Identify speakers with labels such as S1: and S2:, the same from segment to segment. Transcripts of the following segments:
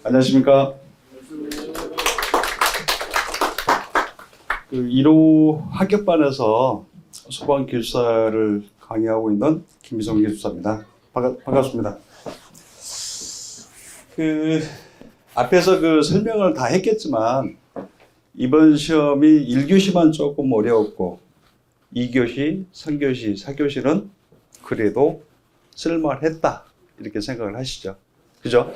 S1: 안녕하십니까. 1호 합격반에서 소방기술사를 강의하고 있는 김희성 기술사입니다. 반갑습니다. 앞에서 설명을 다 했겠지만 이번 시험이 1교시만 조금 어려웠고 2교시, 3교시, 4교시는 그래도 쓸만했다 이렇게 생각을 하시죠. 그죠?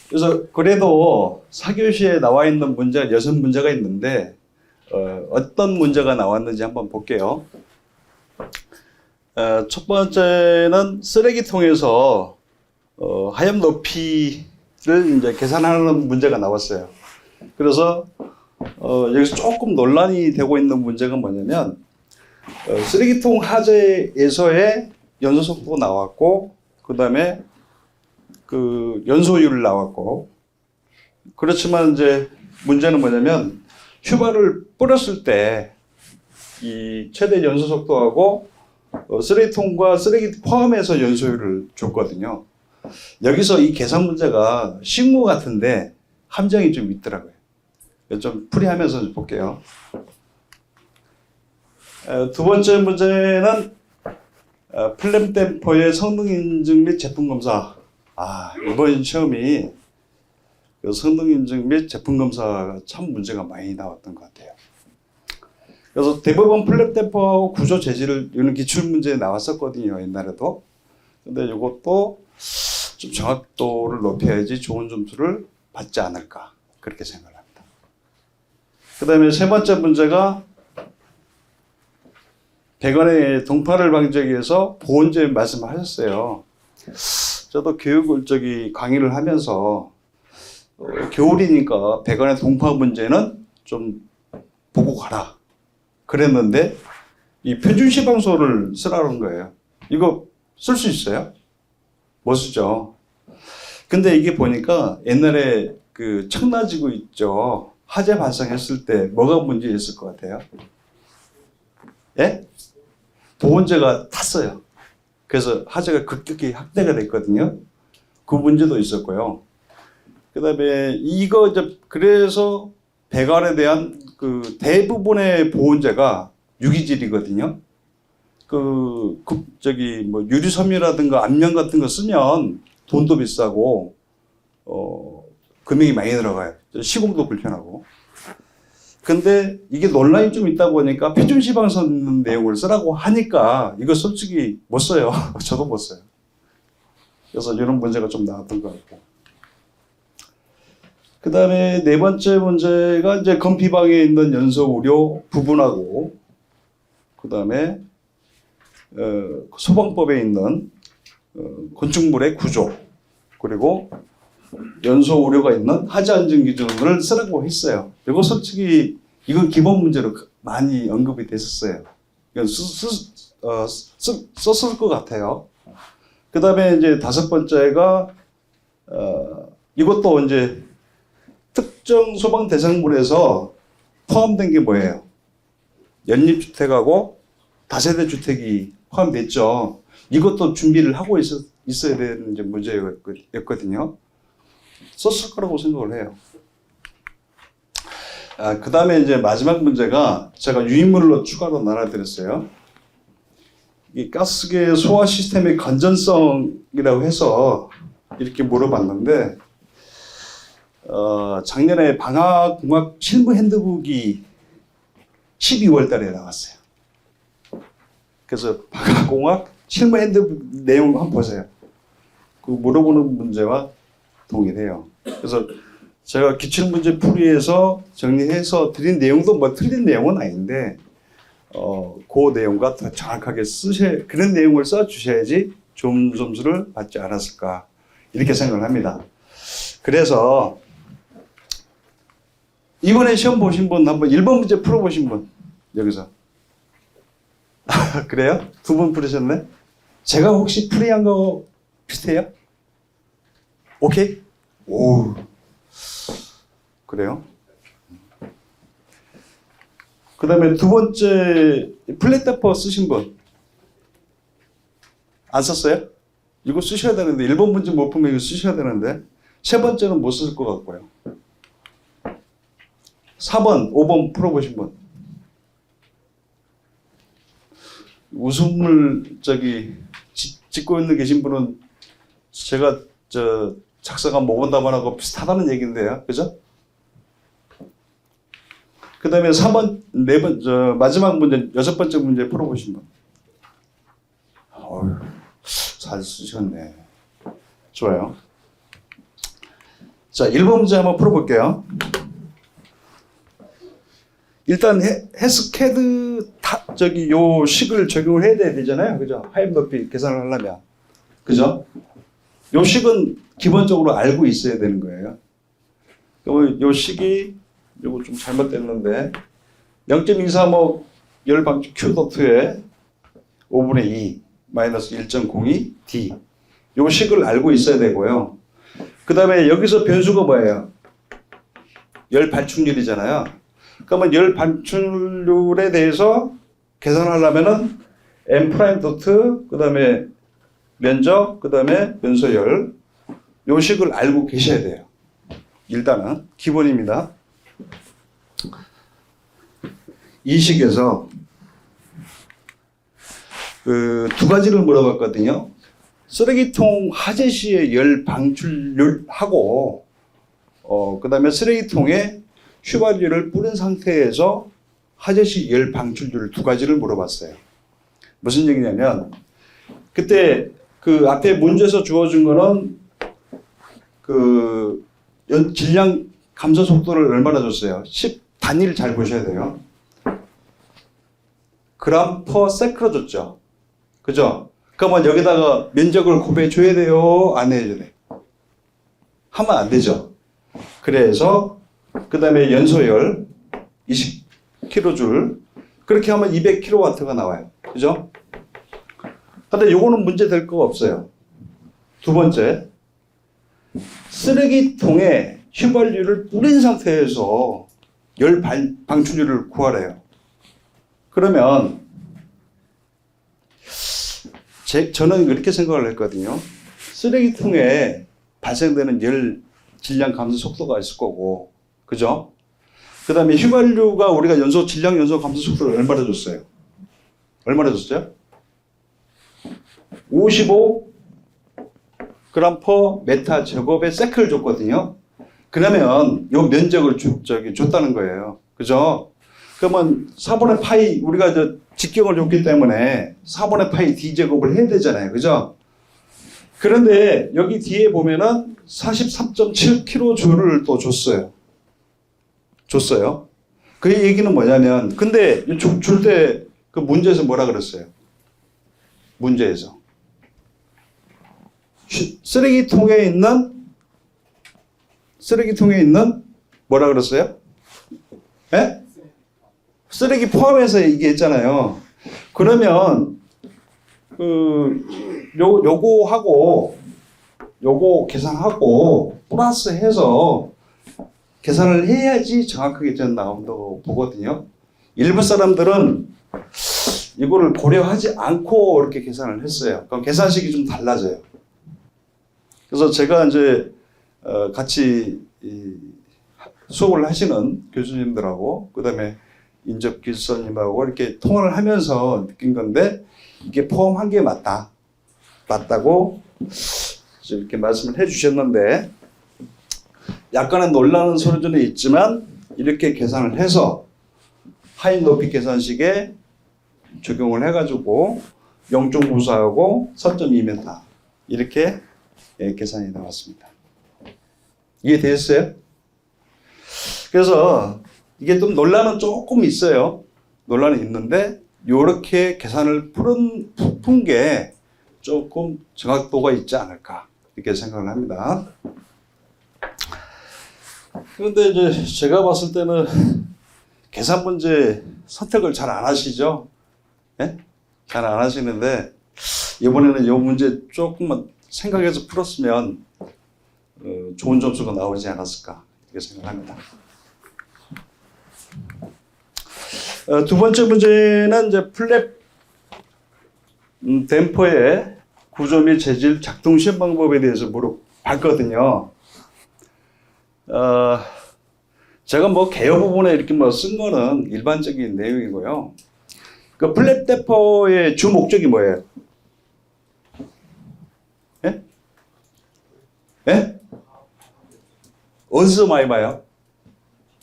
S1: 그래서 그래도 4교시에 나와 있는 문제가 6문제가 있는데 어떤 문제가 나왔는지 한번 볼게요. 첫 번째는 쓰레기통에서 하염 높이를 이제 계산하는 문제가 나왔어요. 그래서 여기서 조금 논란이 되고 있는 문제가 뭐냐면 쓰레기통 하재에서의 연소 속도가 나왔고 그 다음에 연소율 나왔고, 그렇지만 이제 문제는 뭐냐면 휘발을 뿌렸을 때 이 최대 연소 속도하고 쓰레기통과 쓰레기 포함해서 연소율을 줬거든요. 여기서 이 계산 문제가 쉬운 것 같은데 함정이 좀 있더라고요. 좀 풀이하면서 좀 볼게요. 두 번째 문제는 플램 댐퍼의 성능 인증 및 제품 검사. 이번 시험이 성능 인증 및 제품 검사가 참 문제가 많이 나왔던 것 같아요. 그래서 대부분 플랩 댐퍼하고 구조 재질을 이런 기출 문제에 나왔었거든요, 옛날에도. 근데 이것도 좀 정확도를 높여야지 좋은 점수를 받지 않을까 그렇게 생각합니다. 그 다음에 세 번째 문제가 배관의 동파를 방지하기 위해서 보온제 말씀하셨어요. 저도 강의를 하면서 겨울이니까 배관의 동파 문제는 좀 보고 가라 그랬는데 이 표준시방소를 쓰라는 거예요. 이거 쓸 수 있어요? 못 쓰죠. 근데 이게 보니까 옛날에 청라지구 있죠. 화재 발생했을 때 뭐가 문제였을 것 같아요? 예? 보온제가 탔어요. 그래서 화재가 급격히 확대가 됐거든요. 그 문제도 있었고요. 그 다음에 그래서 배관에 대한 대부분의 보온제가 유기질이거든요. 유리섬유라든가 압력 같은 거 쓰면 돈도 비싸고, 금액이 많이 들어가요. 시공도 불편하고. 근데 이게 논란이 좀 있다 보니까 표준시방서 내용을 쓰라고 하니까 이거 솔직히 못 써요. 저도 못 써요. 그래서 이런 문제가 좀 나왔던 것 같고. 그 다음에 네 번째 문제가 이제 건피방에 있는 연소 우려 부분하고, 그 다음에 소방법에 있는 건축물의 구조, 그리고 연소 우려가 있는 하재 안전 기준을 쓰라고 했어요. 이거 솔직히 이건 기본 문제로 많이 언급이 됐었어요. 썼을 것 같아요. 그 다음에 이제 다섯 번째가 이것도 이제 특정 소방 대상물에서 포함된 게 뭐예요? 연립주택하고 다세대 주택이 포함됐죠. 이것도 준비를 하고 있어야 되는 이제 문제였거든요. 썼을 거라고 생각을 해요. 그 다음에 이제 마지막 문제가 제가 유인물로 추가로 나눠드렸어요. 이 가스계 소화 시스템의 건전성이라고 해서 이렇게 물어봤는데, 작년에 방화공학 실무 핸드북이 12월 달에 나왔어요. 그래서 방화공학 실무 핸드북 내용 한번 보세요. 물어보는 문제와 동일해요. 그래서 제가 기출문제 풀이해서 정리해서 드린 내용도 틀린 내용은 아닌데, 그 내용과 더 정확하게 그런 내용을 써주셔야지 좋은 점수를 받지 않았을까 이렇게 생각을 합니다. 그래서 이번에 시험 보신 분 한번 1번 문제 풀어보신 분 여기서 그래요? 2분 풀으셨네? 제가 혹시 풀이한 거 비슷해요? 오케이? 오, 그래요? 그 다음에 두 번째 플랫 댐퍼 쓰신 분 안 썼어요? 이거 쓰셔야 되는데 1번 문제 못 풀면 이거 쓰셔야 되는데 세 번째는 못 쓸 것 같고요. 4번, 5번 풀어보신 분. 웃음을 짓고 있는 계신 분은 제가 작성한 모범 답안하고 비슷하다는 얘기인데요. 그죠? 그 다음에 4번, 4번, 마지막 문제, 6번째 문제 풀어보신 분. 어휴, 잘 쓰셨네. 좋아요. 자, 1번 문제 한번 풀어볼게요. 일단 해스캐드 요 식을 적용을 해야 되잖아요. 그죠? 하입 높이 계산을 하려면. 그죠? 요 식은 기본적으로 알고 있어야 되는 거예요. 요 식이, 요거 좀 잘못됐는데, 0.235 열방출 Q 도트에 5분의 2 마이너스 1.02 D. 요 식을 알고 있어야 되고요. 그 다음에 여기서 변수가 뭐예요? 열 발축률이잖아요. 그러면 열 발축률에 대해서 계산하려면은 M 프라임 도트, 그 다음에 면적, 그 다음에 변소열, 요 식을 알고 계셔야 돼요. 일단은 기본입니다. 이 식에서 두 가지를 물어봤거든요. 쓰레기통 하재 시의 열 방출률하고 그 다음에 쓰레기통에 휘발유를 뿌린 상태에서 하재 시 열 방출률 두 가지를 물어봤어요. 무슨 얘기냐면 그때 그 앞에 문제에서 주어진 거는 그 질량 감소 속도를 얼마나 줬어요? 10 단위를 잘 보셔야 돼요. 그램 퍼 세크로 줬죠. 그죠? 그러면 여기다가 면적을 곱해 줘야 돼요? 안 해줘야 돼요? 하면 안 되죠. 그래서 그 다음에 연소열 20kJ 그렇게 하면 200kW가 나와요. 그죠? 근데 요거는 문제 될 거가 없어요. 두 번째, 쓰레기통에 휘발유를 뿌린 상태에서 열 방출률을 구하래요. 그러면 저는 이렇게 생각을 했거든요. 쓰레기통에 발생되는 열 질량 감소 속도가 있을 거고, 그죠? 그 다음에 휘발유가 우리가 질량 연소 감소 속도를 얼마나 줬어요? 얼마나 줬어요? 55 그램 퍼 메타 제곱의 세크를 줬거든요. 그러면 요 면적을 줬다는 거예요. 그죠? 그러면 4분의 파이, 우리가 직경을 줬기 때문에 4분의 파이 D제곱을 해야 되잖아요. 그죠? 그런데 여기 뒤에 보면은 43.7kJ를 또 줬어요. 그 얘기는 뭐냐면, 근데 줄 때 그 문제에서 뭐라 그랬어요? 문제에서. 쓰레기통에 있는 뭐라 그랬어요? 예? 쓰레기 포함해서 얘기했잖아요. 그러면 요거 계산하고 플러스 해서 계산을 해야지 정확하게 전 나온다고 보거든요. 일부 사람들은 이거를 고려하지 않고 이렇게 계산을 했어요. 그럼 계산식이 좀 달라져요. 그래서 제가 이제 같이 수업을 하시는 교수님들하고 그다음에 인접 기술사님하고 이렇게 통화를 하면서 느낀 건데 이게 포함한 게 맞다고 이렇게 말씀을 해주셨는데 약간의 논란은 서로 있지만 이렇게 계산을 해서 하입 높이 계산식에 적용을 해가지고 0.94하고 4.2m 이렇게 계산이 나왔습니다. 이해되셨어요? 그래서 이게 좀 논란은 조금 있어요. 논란은 있는데 이렇게 계산을 푼 게 조금 정확도가 있지 않을까 이렇게 생각을 합니다. 그런데 이제 제가 봤을 때는 계산 문제 선택을 잘 안 하시죠? 예? 잘 안 하시는데 이번에는 이 문제 조금만 생각해서 풀었으면 좋은 점수가 나오지 않았을까 이렇게 생각합니다. 두 번째 문제는 이제 플랩 댐퍼의 구조 및 재질, 작동 시험 방법에 대해서 물어봤거든요. 제가 뭐 개요 부분에 이렇게 뭐 쓴 거는 일반적인 내용이고요. 그 플랫 댐퍼의 주 목적이 뭐예요? 예? 예? 어디서 많이 봐요?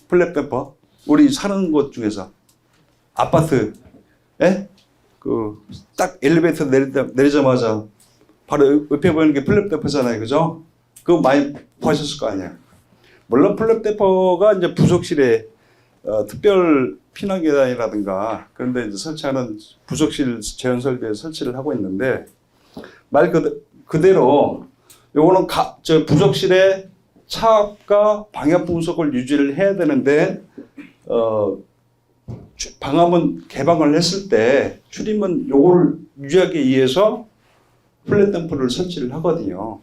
S1: 플랫 댐퍼? 우리 사는 곳 중에서 아파트, 예? 그 딱 엘리베이터 내리자마자 바로 옆에 보이는 게 플랫 댐퍼잖아요, 그죠? 그거 많이 보셨을 거 아니에요. 물론 플랫 댐퍼가 이제 부속실에 특별 피난 계단이라든가 그런데 이제 설치하는 부속실 재현 설비에 설치를 하고 있는데 말 그대로 요거는 저 부속실에 차압과 방압 분속을 유지를 해야 되는데 방화문 개방을 했을 때 출입문 요걸 유지하기 위해서 플랫 댐퍼를 설치를 하거든요.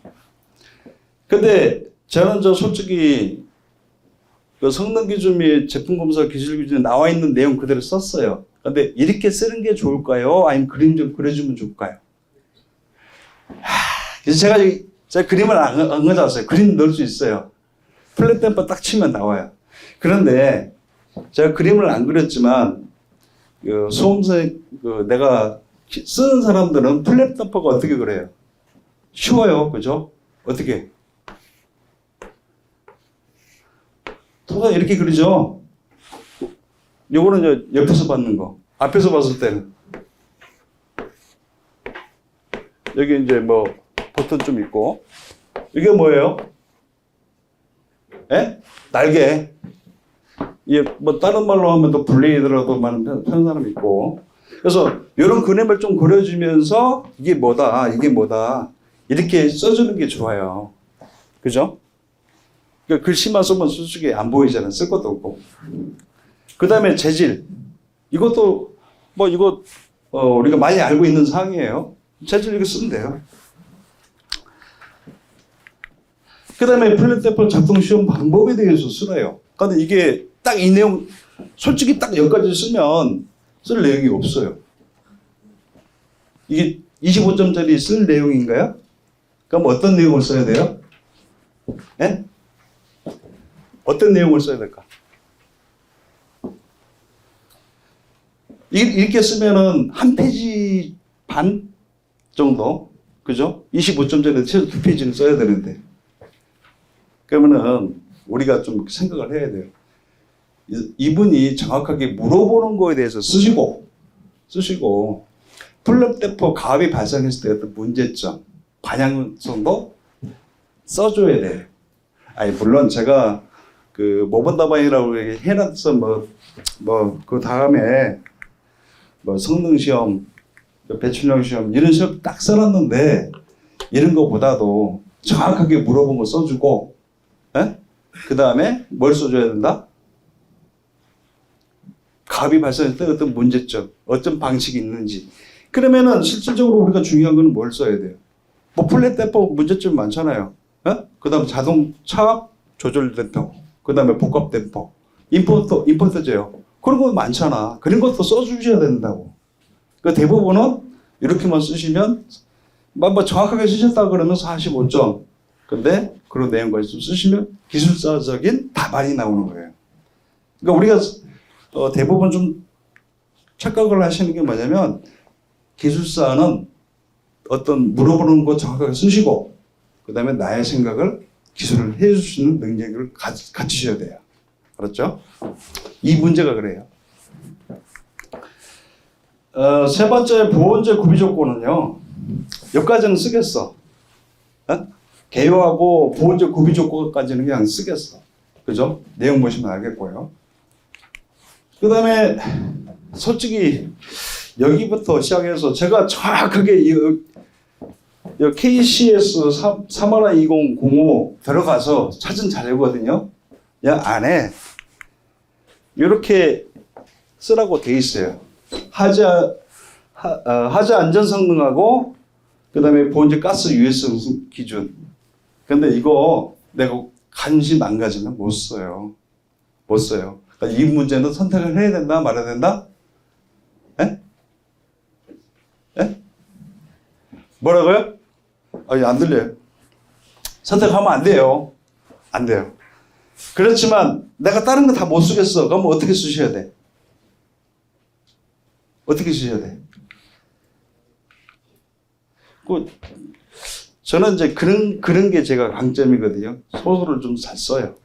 S1: 근데 저는 솔직히 그 성능 기준 및 제품 검사 기술 기준에 나와 있는 내용 그대로 썼어요. 근데 이렇게 쓰는 게 좋을까요? 아니면 그림 좀 그려주면 좋을까요? 그래서 제가 그림을 안 가져왔어요. 그림 넣을 수 있어요. 플랫 댐퍼 딱 치면 나와요. 그런데 제가 그림을 안 그렸지만 그 수험생 내가 쓰는 사람들은 플랫 댐퍼가 어떻게 그래요? 쉬워요, 그죠? 어떻게? 통상 이렇게 그리죠. 요거는 옆에서 받는 거. 앞에서 봤을 때는 여기 이제 뭐 버튼 좀 있고 이게 뭐예요? 예? 날개. 이게 뭐 다른 말로 하면 또 블레이드라도 많은 편한 사람이 있고. 그래서 이런 그림을 좀 그려주면서 이게 뭐다, 이게 뭐다 이렇게 써주는 게 좋아요. 그죠? 그러니까 글씨만 쓰면 솔직히 안 보이잖아요. 쓸 것도 없고. 그 다음에 재질. 이것도 뭐 이거 우리가 많이 알고 있는 사항이에요. 재질 이렇게 쓰면 돼요. 그 다음에 플랫 댐퍼 작동 시험 방법에 대해서 쓰래요. 근데 이게 딱 이 내용, 솔직히 딱 여기까지 쓰면 쓸 내용이 없어요. 이게 25점짜리 쓸 내용인가요? 그럼 어떤 내용을 써야 돼요? 예? 어떤 내용을 써야 될까? 이렇게 쓰면은 한 페이지 반 정도, 그죠? 25점짜리 최소 2페이지는 써야 되는데. 그러면은 우리가 좀 생각을 해야 돼요. 이분이 정확하게 물어보는 거에 대해서 쓰시고 플랫 댐퍼 가압이 발생했을 때 어떤 문제점, 반향성도 써줘야 돼요. 아니 물론 제가 그 모범답안이라고 해놨어 그 다음에 뭐 성능 시험, 배출력 시험 이런 시험 딱 써놨는데 이런 거보다도 정확하게 물어본 거 써주고, 그 다음에 뭘 써줘야 된다? 가압이 발생했을 때 어떤 문제점, 어떤 방식이 있는지. 그러면은 실질적으로 우리가 중요한 거는 뭘 써야 돼요? 뭐 플랫 댐퍼 문제점 많잖아요. 그 다음 자동 차압 조절 댐퍼, 그 다음에 복합 댐퍼, 임포터 제어. 그런 거 많잖아. 그런 것도 써주셔야 된다고. 그 대부분은 이렇게만 쓰시면, 뭐 정확하게 쓰셨다 그러면 45점. 근데 그런 내용까지 좀 쓰시면 기술사적인 답안이 나오는 거예요. 그러니까 우리가 대부분 좀 착각을 하시는 게 뭐냐면, 기술사는 어떤 물어보는 거 정확하게 쓰시고, 그 다음에 나의 생각을 기술을 해줄 수 있는 능력을 갖추셔야 돼요. 그렇죠? 이 문제가 그래요. 세 번째 보온재 구비 조건은요. 여기까지는 쓰겠어. 개요하고 보온재 구비 조건까지는 그냥 쓰겠어. 그죠? 내용 보시면 알겠고요. 그 다음에 솔직히 여기부터 시작해서 제가 정확하게 이 KCS 312005 들어가서 찾은 자료거든요. 이 안에 이렇게 쓰라고 돼 있어요. 하자 안전 성능하고 그 다음에 보온재 가스 유해성 기준. 근데 이거 내가 관심 안 가지면 못 써요. 못 써요. 그러니까 이 문제는 선택을 해야 된다, 말아야 된다? 에? 에? 뭐라고요? 아니, 안 들려요. 선택하면 안 돼요. 안 돼요. 그렇지만 내가 다른 거 다 못 쓰겠어. 그러면 어떻게 쓰셔야 돼? 어떻게 쓰셔야 돼? 저는 이제 그런 게 제가 강점이거든요. 소설을 좀 잘 써요.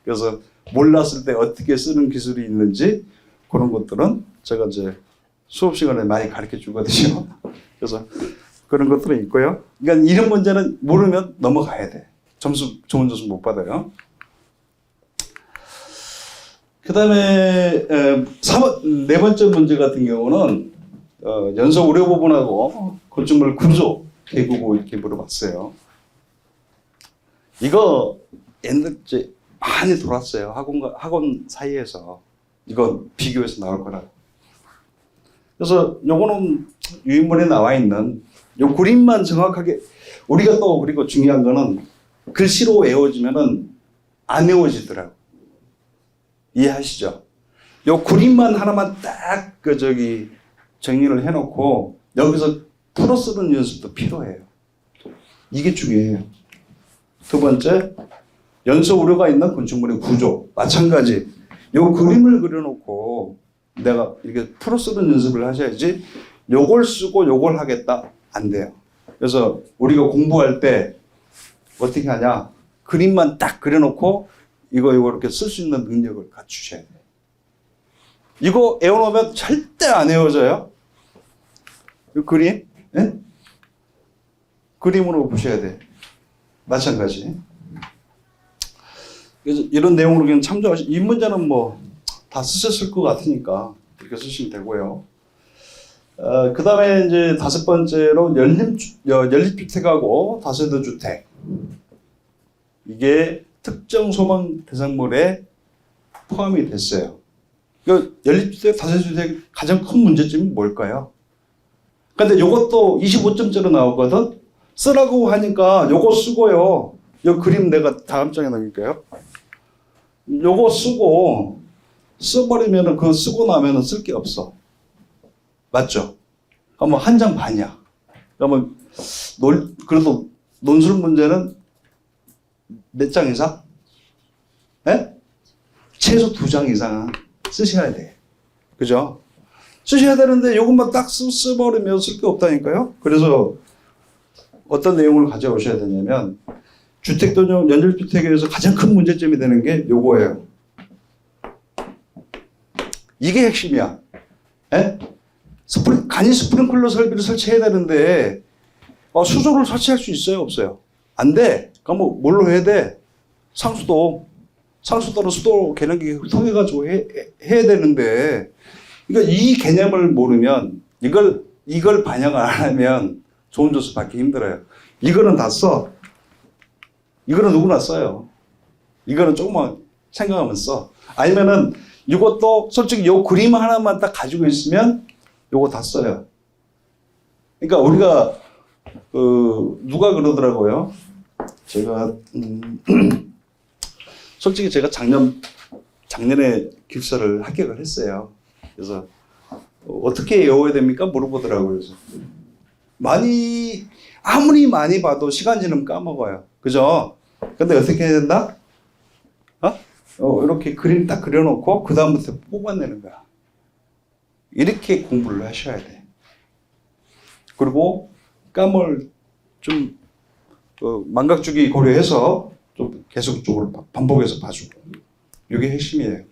S1: 그래서 몰랐을 때 어떻게 쓰는 기술이 있는지 그런 것들은 제가 이제 수업 시간에 많이 가르쳐 주거든요. 그래서 그런 것들은 있고요. 그러니까 이런 문제는 모르면 넘어가야 돼. 좋은 점수 못 받아요. 그 다음에 네 번째 문제 같은 경우는 연소 우려 부분하고 건축물 구조 개구고 이렇게 물어봤어요. 이거 옛날 이제 많이 돌았어요. 학원 사이에서. 이거 비교해서 나올 거라고. 그래서 요거는 유인물에 나와 있는 요 그림만 정확하게 우리가 또 그리고 중요한 거는 글씨로 외워지면은 안 외워지더라고. 이해하시죠? 요 그림만 하나만 딱 정리를 해놓고 여기서 풀어 쓰는 연습도 필요해요. 이게 중요해요. 두 번째, 연소 우려가 있는 건축물의 구조. 마찬가지. 요 그림을 그려놓고 내가 이렇게 풀어 쓰는 연습을 하셔야지 요걸 쓰고 요걸 하겠다. 안 돼요. 그래서 우리가 공부할 때 어떻게 하냐. 그림만 딱 그려놓고 이거 이렇게 쓸 수 있는 능력을 갖추셔야 돼요. 이거 외워놓으면 절대 안 외워져요. 이 그림, 네? 그림으로 보셔야 돼. 마찬가지. 그래서 이런 내용으로 그냥 참조하시. 이 문제는 뭐 다 쓰셨을 것 같으니까 이렇게 쓰시면 되고요. 그 다음에 이제 다섯 번째로 연립주택하고 다세대 주택. 이게 특정 소방 대상물에 포함이 됐어요. 연립주택, 다세대주택 가장 큰 문제점이 뭘까요? 근데 요것도 25점짜리 나오거든? 쓰라고 하니까 요거 쓰고요. 요 그림 내가 다음 장에 넘길게요. 요거 쓰고, 써버리면은 그거 쓰고 나면은 쓸 게 없어. 맞죠? 그러면 한 장 반이야. 그러면 그래도 논술 문제는 몇 장 이상? 네? 최소 2장 이상은 쓰셔야 돼. 그죠? 쓰셔야 되는데 이것만 딱 써버리면 쓸 게 없다니까요. 그래서 어떤 내용을 가져오셔야 되냐면 주택도용 연립주택에서 가장 큰 문제점이 되는 게 요거예요. 이게 핵심이야. 에? 간이 스프링클러 설비를 설치해야 되는데 수조를 설치할 수 있어요? 없어요? 안 돼. 그럼 뭘로 해야 돼? 상수도는 수도 계량기 통해가지고 해야 되는데 그러니까 이 개념을 모르면 이걸 반영을 안 하면 좋은 점수 받기 힘들어요. 이거는 다 써. 이거는 누구나 써요. 이거는 조금만 생각하면 써. 아니면은 이것도 솔직히 요 그림 하나만 딱 가지고 있으면 요거 다 써요. 그러니까 우리가 누가 그러더라고요. 제가 솔직히 제가 작년에 기숙사를 합격을 했어요. 그래서 어떻게 외워야 됩니까? 물어보더라고요. 그래서 아무리 많이 봐도 시간 지나면 까먹어요. 그죠? 근데 어떻게 해야 된다? 이렇게 그림 딱 그려놓고 그 다음부터 뽑아내는 거야. 이렇게 공부를 하셔야 돼. 그리고 까물 좀 망각주기 고려해서 좀 계속적으로 반복해서 봐주고. 이게 핵심이에요.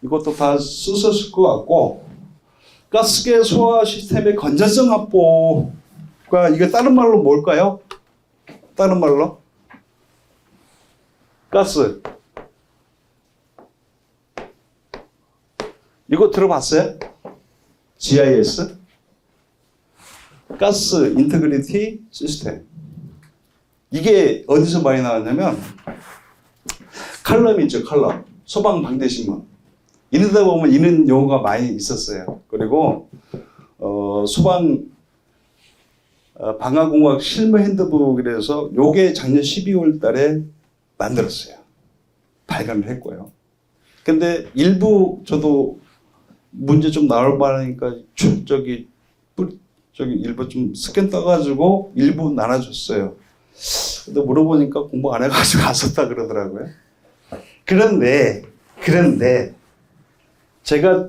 S1: 이것도 다 쓰셨을 것 같고 가스계 소화 시스템의 건전성 확보가 이게 다른 말로 뭘까요? 다른 말로? 가스. 이거 들어봤어요? GIS? 가스 인테그리티 시스템. 이게 어디서 많이 나왔냐면 칼럼 있죠, 칼럼. 소방방대신문. 이러다 보면 이런 용어가 많이 있었어요. 그리고 소방 방화공학 실무 핸드북이라서 요게 작년 12월 달에 만들었어요. 발간을 했고요. 근데 일부 저도 문제 좀 나올 만하니까 저기 일부 좀 스캔 떠가지고 일부 나눠줬어요. 근데 물어보니까 공부 안 해가지고 안 썼다 그러더라고요. 그런데 제가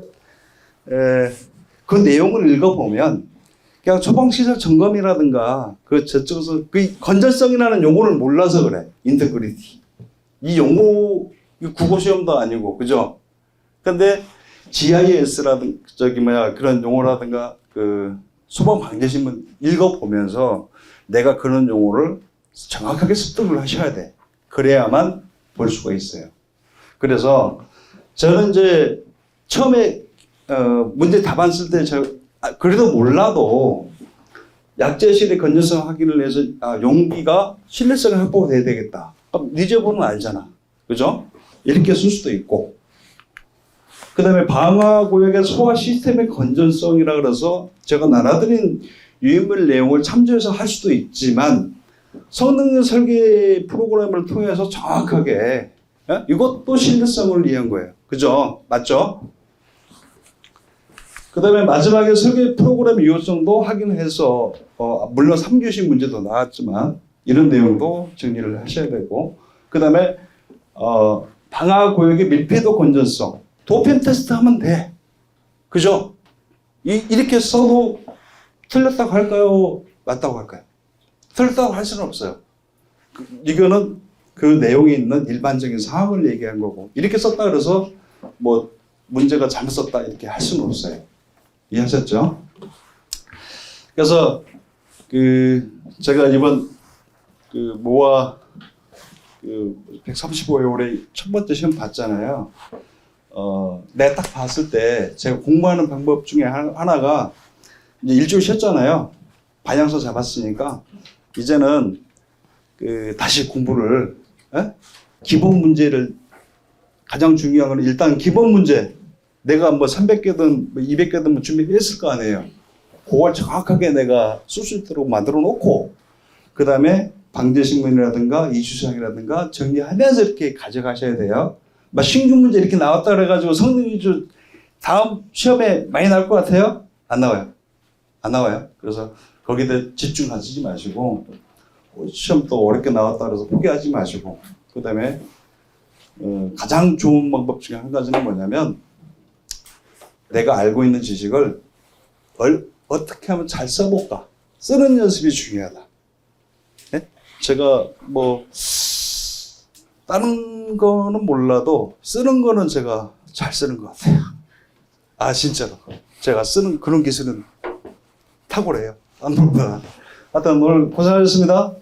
S1: 그 내용을 읽어보면 그냥 처방시설 점검이라든가 그 저쪽에서 그 건전성이라는 용어를 몰라서 그래. 인테그리티. 이 용어 국어 시험도 아니고 그죠? 근데 GIS라든가 저기 뭐야 그런 용어라든가 그 소방 방재신문 읽어보면서 내가 그런 용어를 정확하게 습득을 하셔야 돼. 그래야만 볼 수가 있어요. 그래서 저는 이제 처음에 문제 답안 쓸 때 그래도 몰라도 약제실의 건전성 확인을 해서 용기가 신뢰성이 확보가 돼야 되겠다. 그럼 니제보는 알잖아. 그죠? 이렇게 쓸 수도 있고. 그 다음에 방화구역의 소화 시스템의 건전성이라 그래서 제가 나눠드린 유인물 내용을 참조해서 할 수도 있지만 성능 설계 프로그램을 통해서 정확하게 이것도 신뢰성을 위한 거예요. 그죠? 맞죠? 그 다음에 마지막에 설계 프로그램 유효성도 확인해서 물론 3교시 문제도 나왔지만 이런 내용도 정리를 하셔야 되고 그 다음에 방화구역의 밀폐도 건전성 도펜 테스트 하면 돼. 그죠? 이렇게 써도 틀렸다고 할까요? 맞다고 할까요? 틀렸다고 할 수는 없어요. 이거는 그 내용이 있는 일반적인 상황을 얘기한 거고 이렇게 썼다 그래서 뭐 문제가 잘못 썼다 이렇게 할 수는 없어요. 이해하셨죠? 그래서 제가 이번 모아 135회 올해 첫 번째 시험 봤잖아요. 내가 딱 봤을 때 제가 공부하는 방법 중에 하나가 이제 일주일 쉬었잖아요. 반향서 잡았으니까 이제는 다시 공부를 기본 문제를 가장 중요한 건 일단 기본 문제 내가 뭐 300개든 200개든 뭐 준비했을 거 아니에요. 그걸 정확하게 내가 쓸 수 있도록 만들어 놓고 그 다음에 방재신문이라든가 이주사항이라든가 정리하면서 이렇게 가져가셔야 돼요. 막 신규 문제 이렇게 나왔다 그래가지고 성능 위주 다음 시험에 많이 나올 것 같아요? 안 나와요. 안 나와요. 그래서 거기다 집중하지 마시고 시험 또 어렵게 나왔다 그래서 포기하지 마시고 그 다음에 가장 좋은 방법 중에 한 가지는 뭐냐면 내가 알고 있는 지식을 어떻게 하면 잘 써볼까 쓰는 연습이 중요하다. 네? 제가 뭐 다른 거는 몰라도 쓰는 거는 제가 잘 쓰는 것 같아요. 진짜로 제가 쓰는 그런 기술은 탁월해요. 안 볼까. 하여튼 오늘 고생하셨습니다.